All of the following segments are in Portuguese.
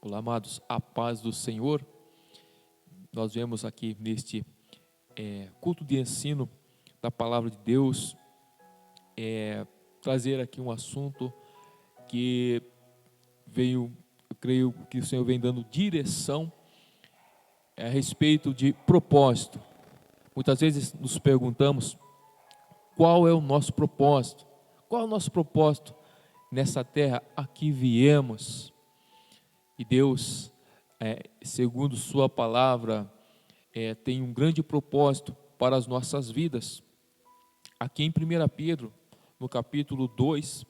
Olá, amados, a paz do Senhor. Nós vemos aqui neste culto de ensino da Palavra de Deus, trazer aqui um assunto que veio, eu creio que o Senhor vem dando direção a respeito de propósito. Muitas vezes nos perguntamos qual é o nosso propósito, qual é o nosso propósito nessa terra a que viemos. E Deus, segundo sua palavra, tem um grande propósito para as nossas vidas. Aqui em 1 Pedro, no capítulo 2,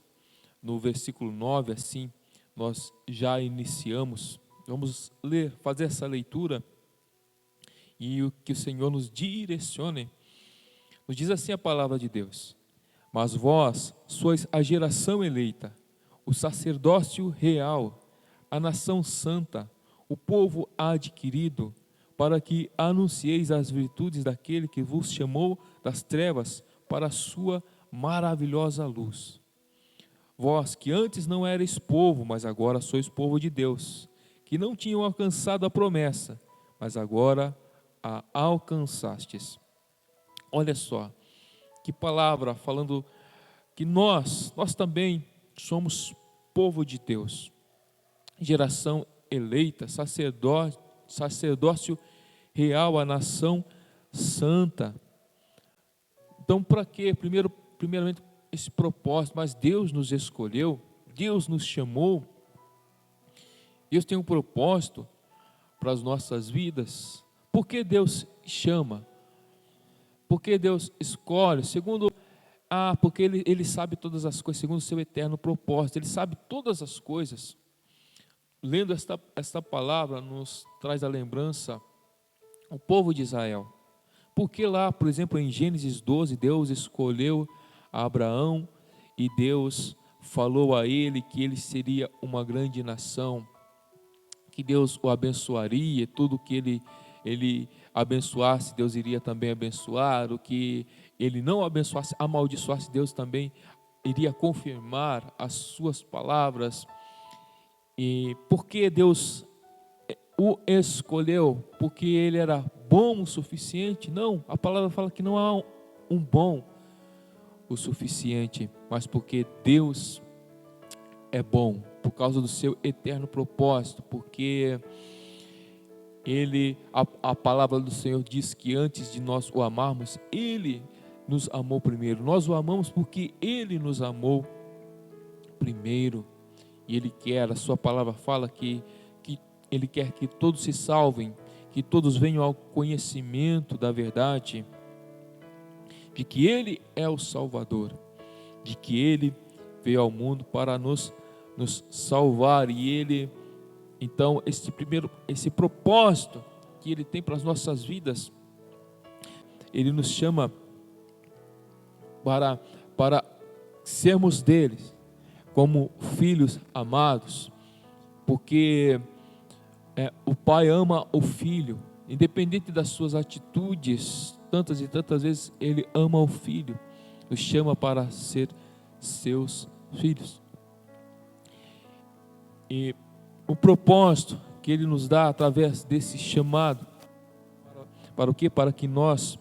no versículo 9, assim, nós já iniciamos. Vamos ler, fazer essa leitura e o que o Senhor nos direcione. Nos diz assim a palavra de Deus: mas vós sois a geração eleita, o sacerdócio real, a nação santa, o povo adquirido, para que anuncieis as virtudes daquele que vos chamou das trevas para a sua maravilhosa luz. Vós que antes não erais povo, mas agora sois povo de Deus, que não tinham alcançado a promessa, mas agora a alcançastes. Olha só, que palavra falando que nós também somos povo de Deus, geração eleita, sacerdócio real, a nação santa. Então, para quê? Primeiramente, esse propósito, mas Deus nos escolheu, Deus nos chamou, Deus tem um propósito para as nossas vidas. Por que Deus chama? Por que Deus escolhe? Porque ele sabe todas as coisas, segundo o seu eterno propósito, Ele sabe todas as coisas. Lendo esta palavra, nos traz a lembrança o povo de Israel. Porque lá, por exemplo, em Gênesis 12, Deus escolheu Abraão e Deus falou a ele que ele seria uma grande nação, que Deus o abençoaria, tudo que ele abençoasse, Deus iria também abençoar, o que ele não abençoasse, amaldiçoasse, Deus também iria confirmar as suas palavras. E por que Deus o escolheu? Porque ele era bom o suficiente? Não, a palavra fala que não há um bom o suficiente, mas porque Deus é bom, por causa do seu eterno propósito, porque a palavra do Senhor diz que antes de nós o amarmos, Ele nos amou primeiro. Nós o amamos porque Ele nos amou primeiro. E Ele quer, a sua palavra fala que Ele quer que todos se salvem, que todos venham ao conhecimento da verdade, de que Ele é o Salvador, de que Ele veio ao mundo para nos salvar. E Ele, então, esse propósito que Ele tem para as nossas vidas, Ele nos chama para sermos deles, como filhos amados, porque o pai ama o filho, independente das suas atitudes, tantas e tantas vezes ele ama o filho, nos chama para ser seus filhos. E o propósito que ele nos dá através desse chamado, para o quê? Para que nós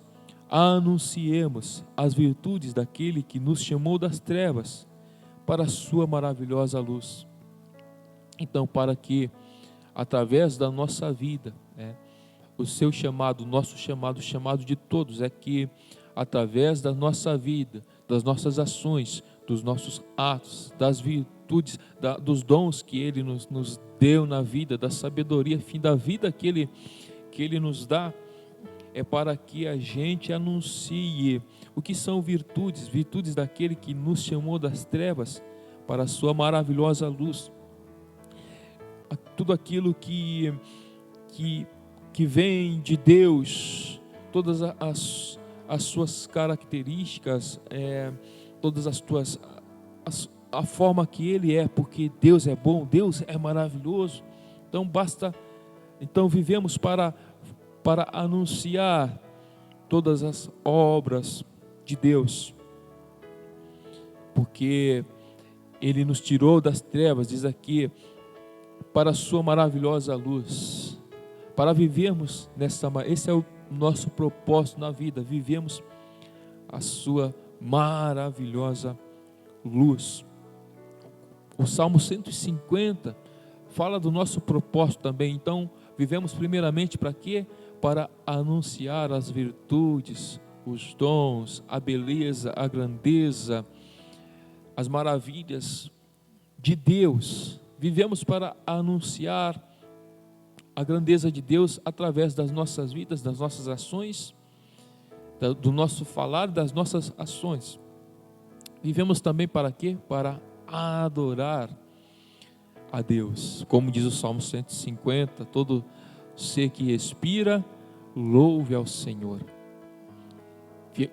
anunciemos as virtudes daquele que nos chamou das trevas para a sua maravilhosa luz. Então, para que através da nossa vida, o seu chamado, o nosso chamado, o chamado de todos, é que através da nossa vida, das nossas ações, dos nossos atos, das virtudes, dos dons que Ele nos deu na vida, da sabedoria, fim da vida que Ele nos dá, é para que a gente anuncie o que são virtudes daquele que nos chamou das trevas para a sua maravilhosa luz. Tudo aquilo que vem de Deus, todas as suas características, todas a forma que Ele é, porque Deus é bom, Deus é maravilhoso. Então vivemos para anunciar todas as obras de Deus, porque Ele nos tirou das trevas, diz aqui para a sua maravilhosa luz, para vivermos esse é o nosso propósito na vida, vivemos a sua maravilhosa luz. O Salmo 150 fala do nosso propósito também. Então, vivemos primeiramente para quê? Para anunciar as virtudes, os dons, a beleza, a grandeza, as maravilhas de Deus. Vivemos para anunciar a grandeza de Deus através das nossas vidas, das nossas ações, do nosso falar, das nossas ações. Vivemos também para quê? Para adorar a Deus. Como diz o Salmo 150, todo ser que respira, louve ao Senhor.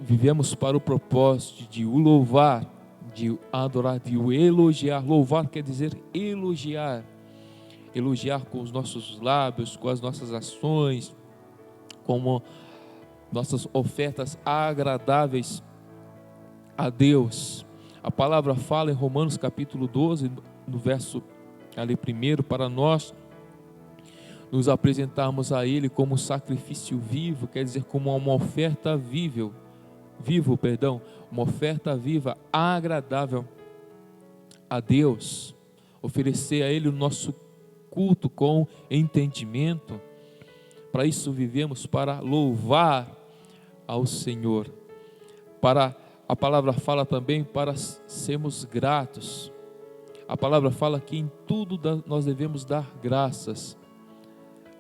Vivemos para o propósito de o louvar, de o adorar, de o elogiar. Louvar quer dizer elogiar. Elogiar com os nossos lábios, com as nossas ações, como nossas ofertas agradáveis a Deus. A palavra fala em Romanos capítulo 12, no verso ali 1, para nós nos apresentarmos a Ele como sacrifício vivo, quer dizer, como uma oferta uma oferta viva, agradável a Deus. Oferecer a Ele o nosso culto com entendimento. Para isso vivemos, para louvar ao Senhor. A palavra fala também para sermos gratos. A palavra fala que em tudo nós devemos dar graças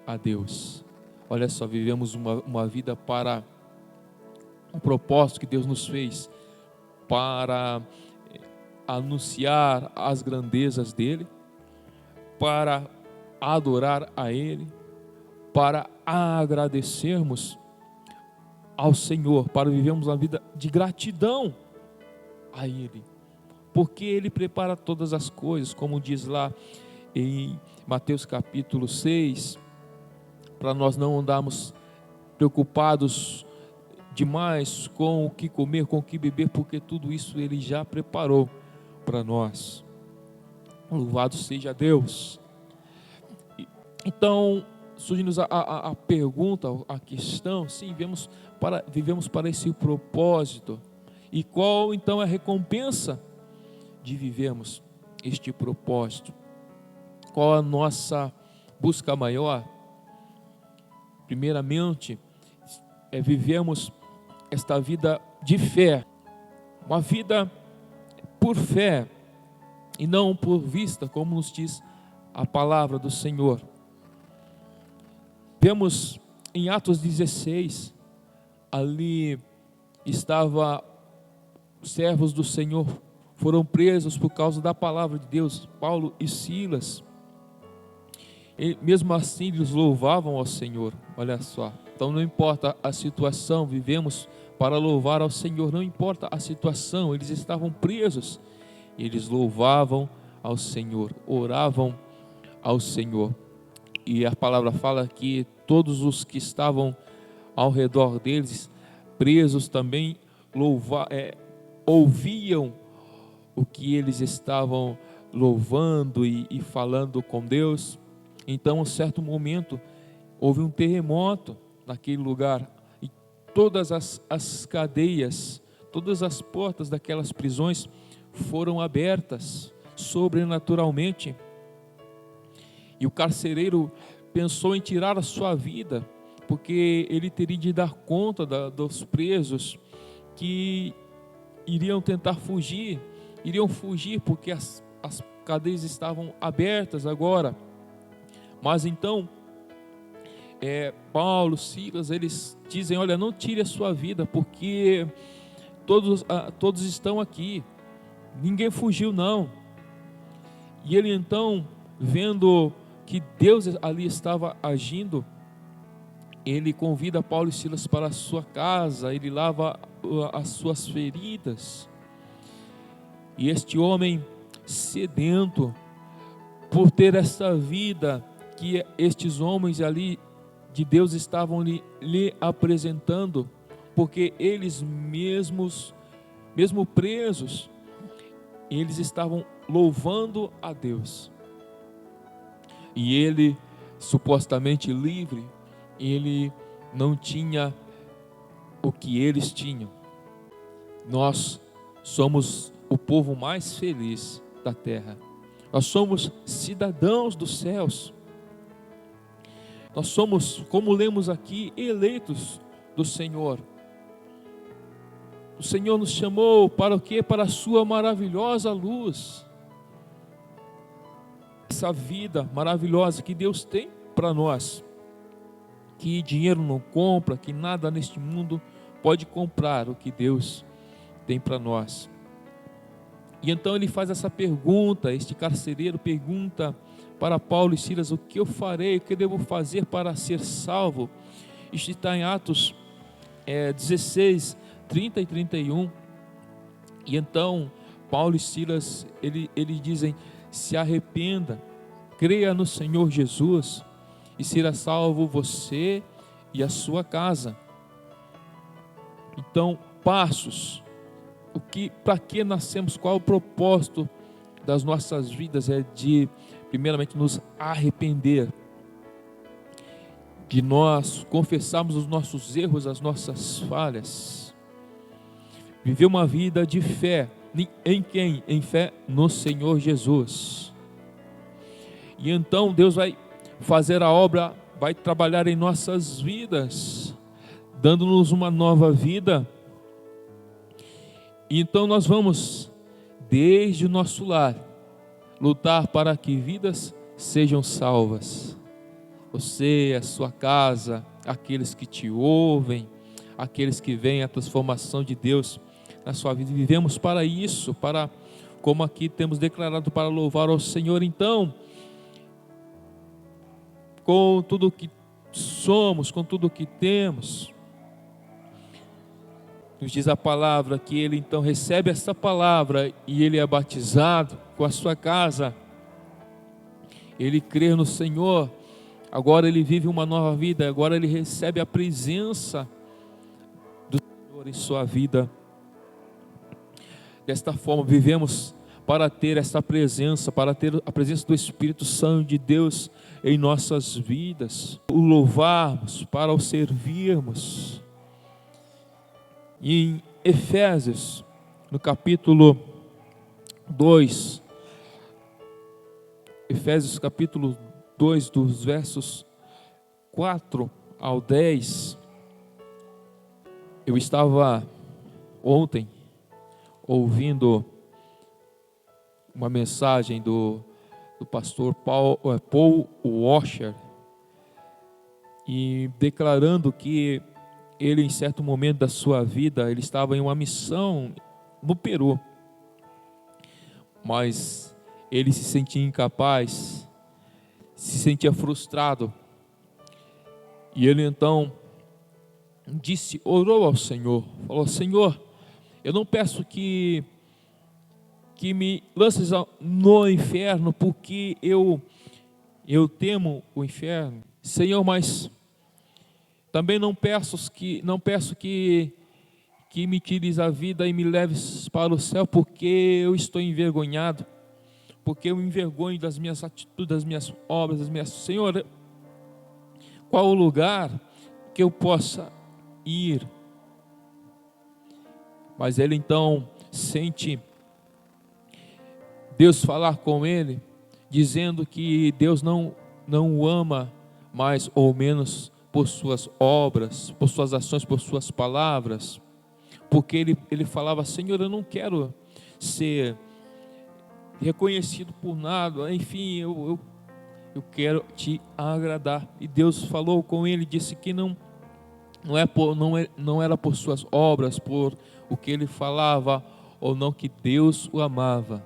a Deus. Olha só, vivemos uma vida para um propósito que Deus nos fez, para anunciar as grandezas dEle, para adorar a Ele, para agradecermos ao Senhor, para vivermos uma vida de gratidão a Ele, porque Ele prepara todas as coisas, como diz lá em Mateus capítulo 6, para nós não andarmos preocupados demais com o que comer, com o que beber, porque tudo isso Ele já preparou para nós. Louvado seja Deus. Então, surge-nos a pergunta, a questão, sim, vivemos para esse propósito. E qual então é a recompensa de vivermos este propósito? Qual a nossa busca maior? Primeiramente, vivemos esta vida de fé, uma vida por fé e não por vista, como nos diz a palavra do Senhor. Vemos em Atos 16, ali estava servos do Senhor, foram presos por causa da palavra de Deus, Paulo e Silas, e mesmo assim eles louvavam ao Senhor. Olha só, então não importa a situação, vivemos para louvar ao Senhor, não importa a situação, eles estavam presos, eles louvavam ao Senhor, oravam ao Senhor. E a palavra fala que todos os que estavam ao redor deles, presos também, ouviam o que eles estavam louvando e falando com Deus. Então, em um certo momento, houve um terremoto naquele lugar, e todas as cadeias, todas as portas daquelas prisões foram abertas, sobrenaturalmente. E o carcereiro pensou em tirar a sua vida, porque ele teria de dar conta dos presos que iriam tentar fugir, porque as cadeias estavam abertas agora. Mas então, Paulo, Silas, eles dizem: olha, não tire a sua vida, porque todos estão aqui, ninguém fugiu não. E ele então, vendo que Deus ali estava agindo, ele convida Paulo e Silas para a sua casa, ele lava as suas feridas. E este homem sedento por ter essa vida que estes homens ali de Deus estavam lhe apresentando, porque eles mesmo presos, eles estavam louvando a Deus. E ele, supostamente livre, ele não tinha o que eles tinham. Nós somos o povo mais feliz da terra. Nós somos cidadãos dos céus. Nós somos, como lemos aqui, eleitos do Senhor. O Senhor nos chamou para o quê? Para a sua maravilhosa luz. Essa vida maravilhosa que Deus tem para nós, que dinheiro não compra, que nada neste mundo pode comprar o que Deus tem para nós. E então ele faz essa pergunta, este carcereiro pergunta para Paulo e Silas: o que eu farei, o que eu devo fazer para ser salvo? Isto está em Atos 16, 30 e 31. E então Paulo e Silas, eles dizem: se arrependa, creia no Senhor Jesus e será salvo você e a sua casa. Então, passos. Para que nascemos? Qual o propósito das nossas vidas? É de, primeiramente, nos arrepender, de nós confessarmos os nossos erros, as nossas falhas, viver uma vida de fé. Em quem? Em fé no Senhor Jesus. E então Deus vai fazer a obra, vai trabalhar em nossas vidas, dando-nos uma nova vida. E então nós vamos, desde o nosso lar, lutar para que vidas sejam salvas. Você, a sua casa, aqueles que te ouvem, aqueles que veem a transformação de Deus na sua vida. Vivemos para isso, para, como aqui temos declarado, para louvar ao Senhor. Então, com tudo que somos, com tudo que temos, nos diz a palavra que ele então recebe essa palavra e ele é batizado com a sua casa. Ele crê no Senhor, agora ele vive uma nova vida, agora ele recebe a presença do Senhor em sua vida. Desta forma vivemos para ter essa presença, para ter a presença do Espírito Santo de Deus em nossas vidas, o louvarmos, para o servirmos. Em Efésios, no capítulo 2, Efésios capítulo 2, dos versos 4 ao 10, eu estava ontem ouvindo uma mensagem do pastor Paul Washer, e declarando que ele, em certo momento da sua vida, ele estava em uma missão no Peru, mas ele se sentia incapaz, se sentia frustrado, e ele então orou ao Senhor, falou: Senhor, eu não peço que me lances no inferno, porque eu temo o inferno, Senhor, mas também não peço que me tires a vida e me leves para o céu, porque eu estou envergonhado, porque eu me envergonho das minhas atitudes, das minhas obras, Senhor, qual o lugar que eu possa ir? Mas ele então sente Deus falar com ele, dizendo que Deus não o ama mais ou menos por suas obras, por suas ações, por suas palavras, porque ele falava: Senhor, eu não quero ser reconhecido por nada, enfim, eu quero te agradar. E Deus falou com ele, disse que não era por suas obras, por o que ele falava ou não, que Deus o amava.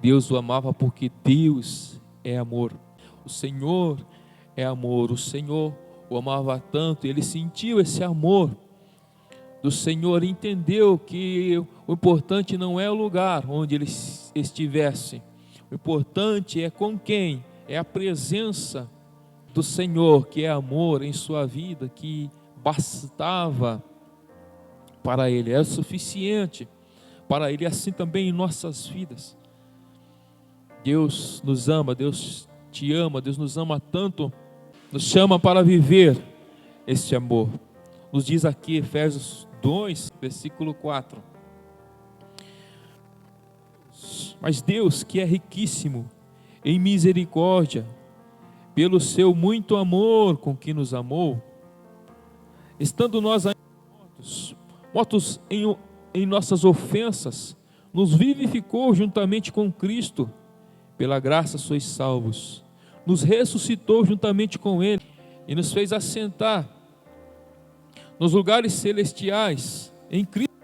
Deus o amava porque Deus é amor. O Senhor é amor. O Senhor o amava tanto, ele sentiu esse amor do Senhor, entendeu que o importante não é o lugar onde ele estivesse, o importante é com quem, é a presença do Senhor, que é amor em sua vida, que bastava para ele, é suficiente para ele, assim também em nossas vidas. Deus nos ama, Deus te ama, Deus nos ama tanto, nos chama para viver este amor. Nos diz aqui, Efésios 2, versículo 4. Mas Deus, que é riquíssimo em misericórdia, pelo seu muito amor com que nos amou, estando nós ainda mortos em nossas ofensas, nos vivificou juntamente com Cristo, pela graça sois salvos, nos ressuscitou juntamente com Ele, e nos fez assentar nos lugares celestiais, em Cristo,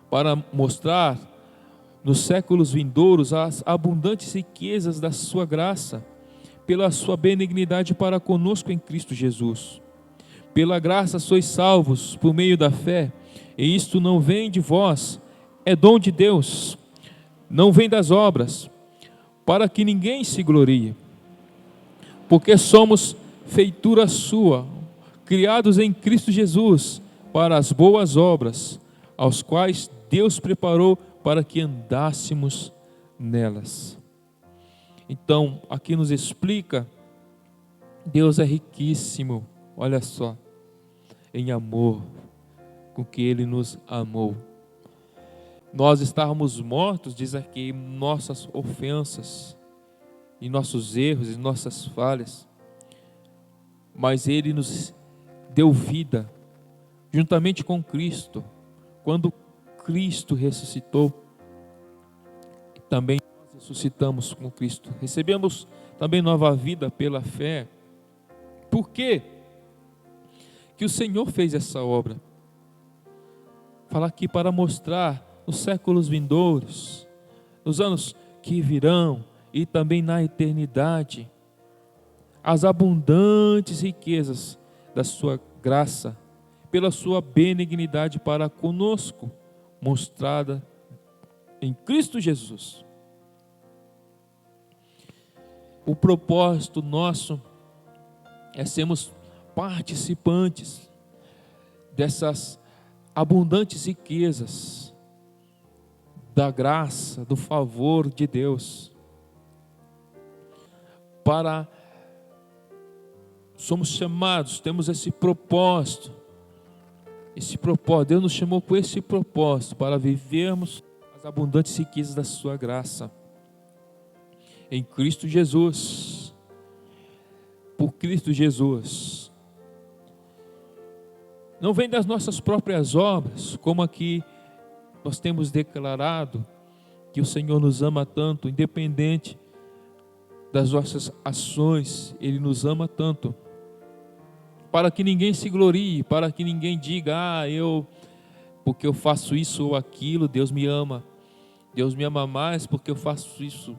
para mostrar nos séculos vindouros as abundantes riquezas da sua graça, pela sua benignidade para conosco em Cristo Jesus. Pela graça sois salvos por meio da fé, e isto não vem de vós, é dom de Deus, não vem das obras, para que ninguém se glorie, porque somos feitura sua, criados em Cristo Jesus, para as boas obras, aos quais Deus preparou para que andássemos nelas. Então, aqui nos explica, Deus é riquíssimo, olha só, em amor, com que Ele nos amou. Nós estávamos mortos, diz aqui, em nossas ofensas, em nossos erros, em nossas falhas, mas Ele nos deu vida, juntamente com Cristo, quando Cristo ressuscitou, também nós ressuscitamos com Cristo, recebemos também nova vida pela fé. Por quê que o Senhor fez essa obra? Fala aqui para mostrar nos séculos vindouros, nos anos que virão e também na eternidade, as abundantes riquezas da sua graça, pela sua benignidade para conosco, mostrada em Cristo Jesus. O propósito nosso é sermos participantes dessas abundantes riquezas da graça, do favor de Deus. Somos chamados, temos esse propósito. Deus nos chamou com esse propósito para vivermos as abundantes riquezas da sua graça em Cristo Jesus, por Cristo Jesus. Não vem das nossas próprias obras, como aqui nós temos declarado que o Senhor nos ama tanto, independente das nossas ações, Ele nos ama tanto, para que ninguém se glorie, para que ninguém diga, porque eu faço isso ou aquilo, Deus me ama mais porque eu faço isso.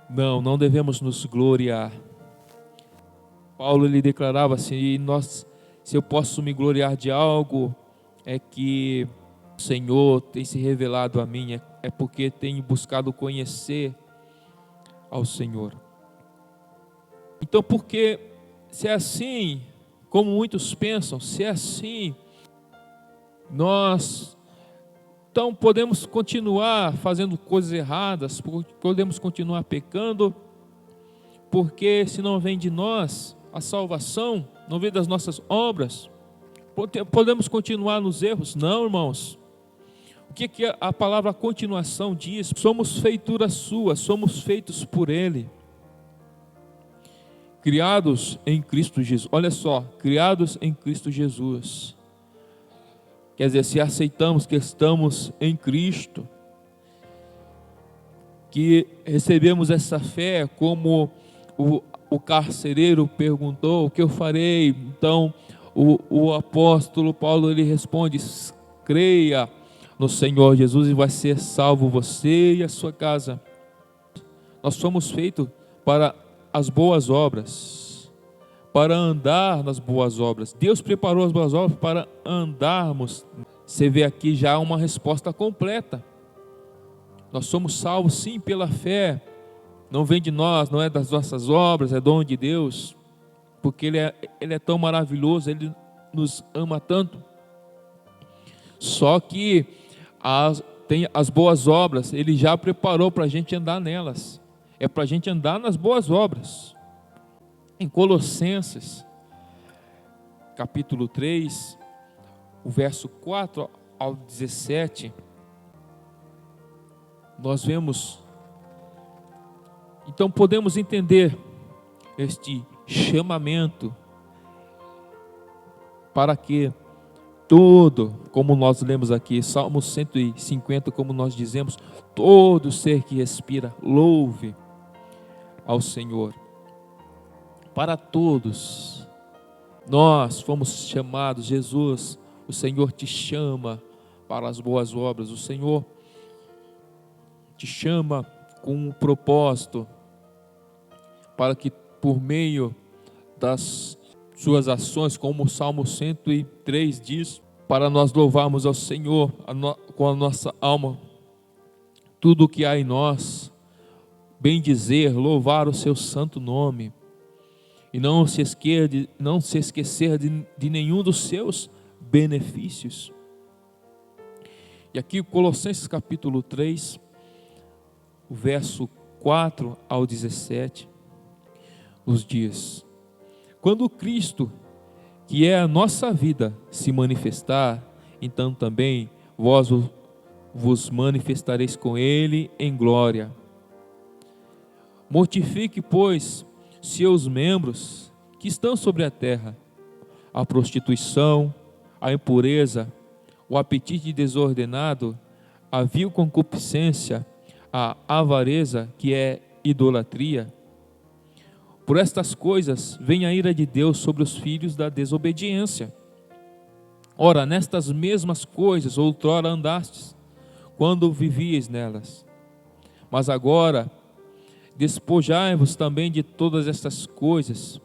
Não devemos nos gloriar. Paulo, ele declarava assim, se eu posso me gloriar de algo, é que o Senhor tem se revelado a mim, é porque tenho buscado conhecer ao Senhor. Então, porque se é assim, como muitos pensam, se é assim, nós então podemos continuar fazendo coisas erradas, podemos continuar pecando, porque se não vem de nós a salvação, não vem das nossas obras, podemos continuar nos erros? Não, irmãos. O que a palavra continuação diz? Somos feitura sua, somos feitos por Ele, criados em Cristo Jesus. Olha só, criados em Cristo Jesus. Quer dizer, se aceitamos que estamos em Cristo, que recebemos essa fé, como o carcereiro perguntou, o que eu farei? Então, o apóstolo Paulo, ele responde, creia no Senhor Jesus e vai ser salvo você e a sua casa. Nós somos feitos para as boas obras, para andar nas boas obras. Deus preparou as boas obras para andarmos. Você vê aqui já uma resposta completa. Nós somos salvos sim pela fé. Não vem de nós, não é das nossas obras, é dom de Deus. Porque Ele é tão maravilhoso, Ele nos ama tanto. Só que tem as boas obras, Ele já preparou para a gente andar nelas. É para a gente andar nas boas obras. Em Colossenses, capítulo 3, o verso 4 ao 17, nós vemos, então podemos entender este chamamento para que todo, como nós lemos aqui, Salmo 150, como nós dizemos, todo ser que respira, louve ao Senhor. Para todos, nós fomos chamados, Jesus, o Senhor te chama para as boas obras, o Senhor te chama com um propósito, para que por meio das suas ações, como o Salmo 103 diz, para nós louvarmos ao Senhor com a nossa alma, tudo o que há em nós, bem dizer, louvar o seu santo nome, e não se esquecer de nenhum dos seus benefícios. E aqui Colossenses capítulo 3, o verso 4 ao 17, nos diz: quando Cristo, que é a nossa vida, se manifestar, então também vós vos manifestareis com Ele em glória. Mortifique, pois, seus membros que estão sobre a terra, a prostituição, a impureza, o apetite desordenado, a vil concupiscência, a avareza, que é idolatria. Por estas coisas vem a ira de Deus sobre os filhos da desobediência. Ora, nestas mesmas coisas outrora andastes, quando vivíeis nelas. Mas agora despojai-vos também de todas estas coisas,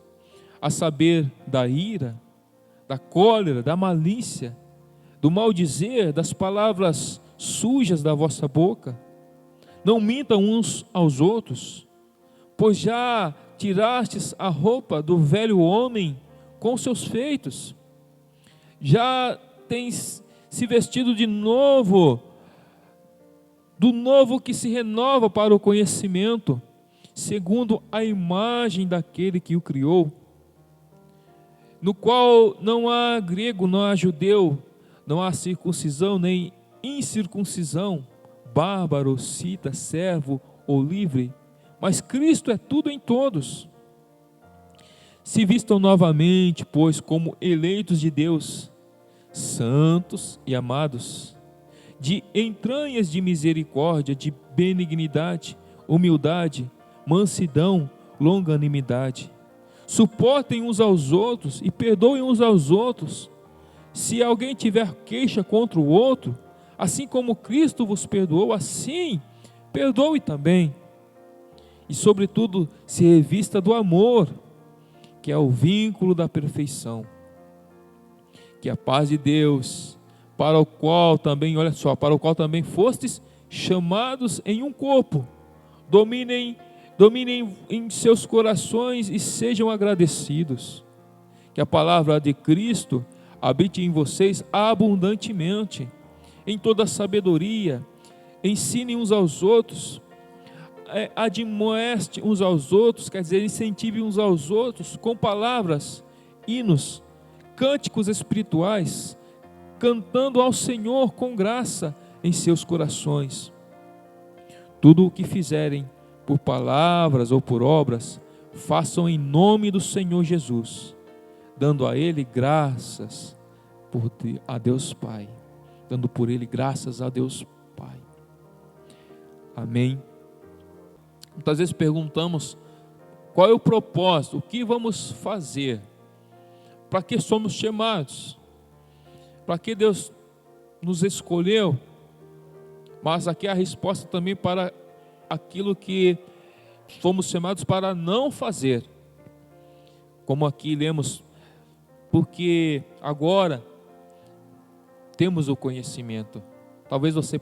a saber, da ira, da cólera, da malícia, do maldizer, das palavras sujas da vossa boca. Não mintam uns aos outros, pois já tirastes a roupa do velho homem com seus feitos, já tens se vestido de novo, do novo que se renova para o conhecimento, segundo a imagem daquele que o criou, no qual não há grego, não há judeu, não há circuncisão nem incircuncisão, bárbaro, cita, servo ou livre, mas Cristo é tudo em todos. Se vistam novamente, pois, como eleitos de Deus, santos e amados, de entranhas de misericórdia, de benignidade, humildade, mansidão, longanimidade. Suportem uns aos outros e perdoem uns aos outros. Se alguém tiver queixa contra o outro, assim como Cristo vos perdoou, assim perdoe também. E sobretudo se revista do amor, que é o vínculo da perfeição. Que a paz de Deus, para o qual também, olha só, para o qual também fostes chamados em um corpo, dominem em seus corações e sejam agradecidos. Que a palavra de Cristo habite em vocês abundantemente, em toda sabedoria, ensinem uns aos outros, admoeste uns aos outros, quer dizer, incentive uns aos outros com palavras, hinos, cânticos espirituais, cantando ao Senhor com graça em seus corações. Tudo o que fizerem, por palavras ou por obras, façam em nome do Senhor Jesus, dando a Ele graças a Deus Pai, dando por Ele graças a Deus Pai. Amém. Muitas vezes perguntamos qual é o propósito, o que vamos fazer, para que somos chamados, para que Deus nos escolheu, mas aqui a resposta também para aquilo que fomos chamados para não fazer, como aqui lemos, porque agora temos o conhecimento. Talvez você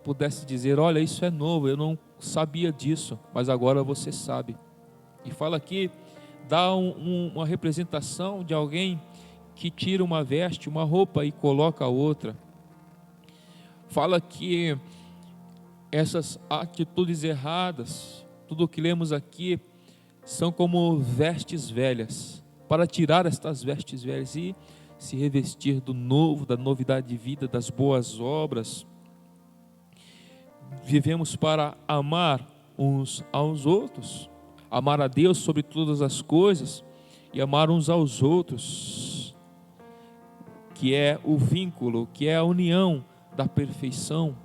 pudesse dizer, olha, isso é novo, eu não sabia disso, mas agora você sabe. E fala aqui, dá uma representação de alguém que tira uma veste, uma roupa e coloca a outra. fala que essas atitudes erradas, tudo o que lemos aqui, são como vestes velhas, para tirar estas vestes velhas e se revestir do novo, da novidade de vida, das boas obras. Vivemos para amar uns aos outros, amar a Deus sobre todas as coisas e amar uns aos outros, que é o vínculo, que é a união da perfeição.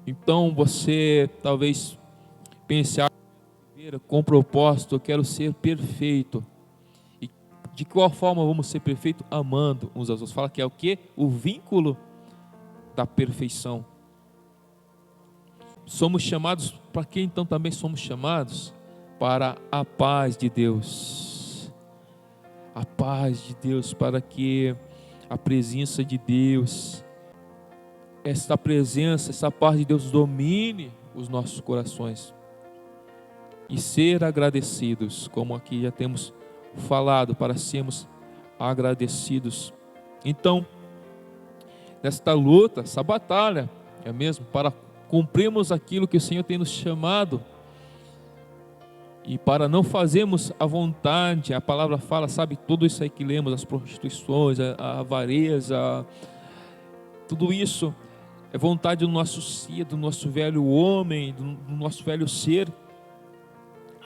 Então você talvez pense com o propósito: eu quero ser perfeito. E de qual forma vamos ser perfeitos? Amando uns aos outros. Fala que é o quê? O vínculo da perfeição. Somos chamados, para quem então também somos chamados? Para a paz de Deus. A paz de Deus, para que a presença de Deus, esta presença, essa paz de Deus domine os nossos corações. E ser agradecidos, como aqui já temos falado, para sermos agradecidos. Então, nesta luta, essa batalha, é mesmo, para cumprirmos aquilo que o Senhor tem nos chamado, e para não fazermos a vontade, a palavra fala, sabe, tudo isso aí que lemos, as prostituições, a avareza, tudo isso é vontade do nosso ser, do nosso velho homem, do nosso velho ser.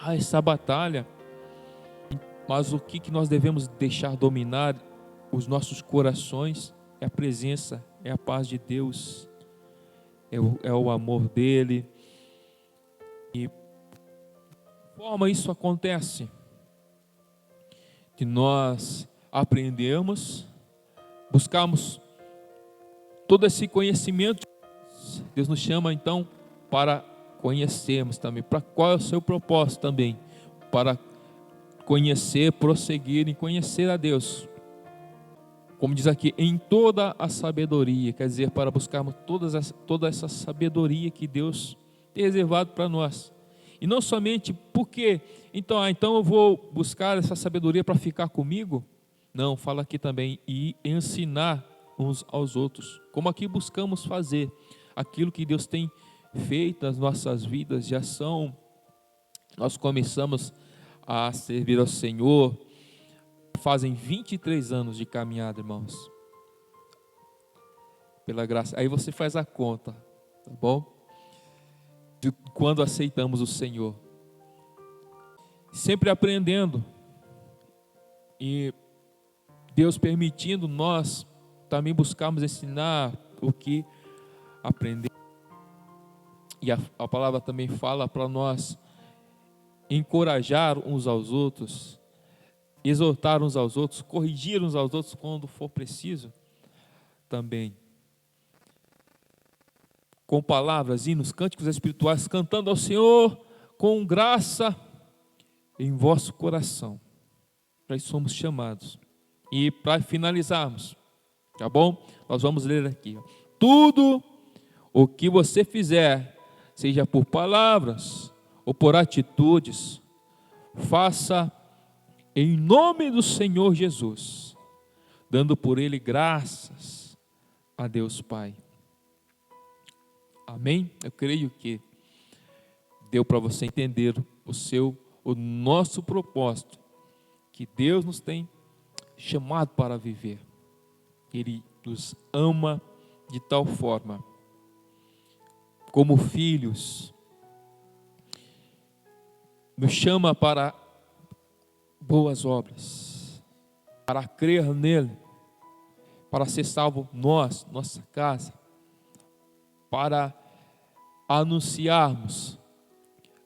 Essa batalha, mas o que nós devemos deixar dominar os nossos corações é a presença, é a paz de Deus, é o amor dele. E de forma isso acontece, que nós aprendemos, buscamos todo esse conhecimento. Deus nos chama então para conhecermos também. Para qual é o seu propósito também? Para conhecer, prosseguir em conhecer a Deus. Como diz aqui, em toda a sabedoria, quer dizer, para buscarmos toda essa sabedoria que Deus tem reservado para nós. E não somente porque, então eu vou buscar essa sabedoria para ficar comigo. Não, fala aqui também, e ensinar uns aos outros. Como aqui buscamos fazer aquilo que Deus tem feito nas nossas vidas de ação. Nós começamos a servir ao Senhor, fazem 23 anos de caminhada, irmãos, pela graça. Aí você faz a conta, tá bom? De quando aceitamos o Senhor, sempre aprendendo, e Deus permitindo, nós também buscamos ensinar o que aprendemos. E a palavra também fala para nós encorajar uns aos outros, exortar uns aos outros, corrigir uns aos outros quando for preciso também. Com palavras, hinos, cânticos espirituais, cantando ao Senhor com graça em vosso coração. Para isso somos chamados. E para finalizarmos, tá bom? Nós vamos ler aqui. Tudo o que você fizer, seja por palavras ou por atitudes, faça em nome do Senhor Jesus, dando por Ele graças a Deus Pai. Amém? Eu creio que deu para você entender o nosso propósito, que Deus nos tem chamado para viver. Ele nos ama de tal forma, como filhos, nos chama para boas obras, para crer nele, para ser salvo nós, nossa casa, para anunciarmos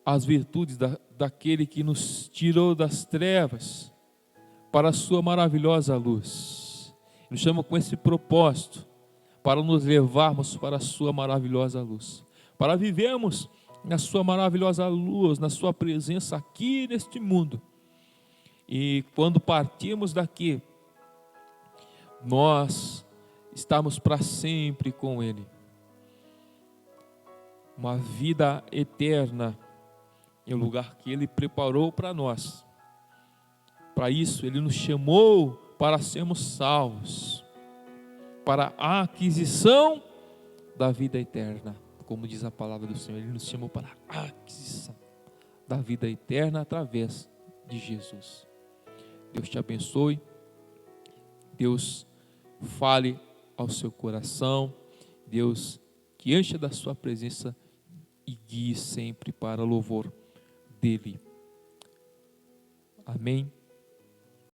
as virtudes daquele que nos tirou das trevas para a sua maravilhosa luz. Nos chama com esse propósito, para nos levarmos para a sua maravilhosa luz, para vivermos na sua maravilhosa luz, na sua presença aqui neste mundo. E quando partirmos daqui, nós estamos para sempre com Ele. Uma vida eterna em um lugar que Ele preparou para nós. Para isso, Ele nos chamou para sermos salvos, para a aquisição da vida eterna, como diz a palavra do Senhor. Ele nos chamou para a aquisição da vida eterna através de Jesus. Deus te abençoe. Deus fale ao seu coração. Deus que encha da sua presença e guie sempre para o louvor dele. Amém.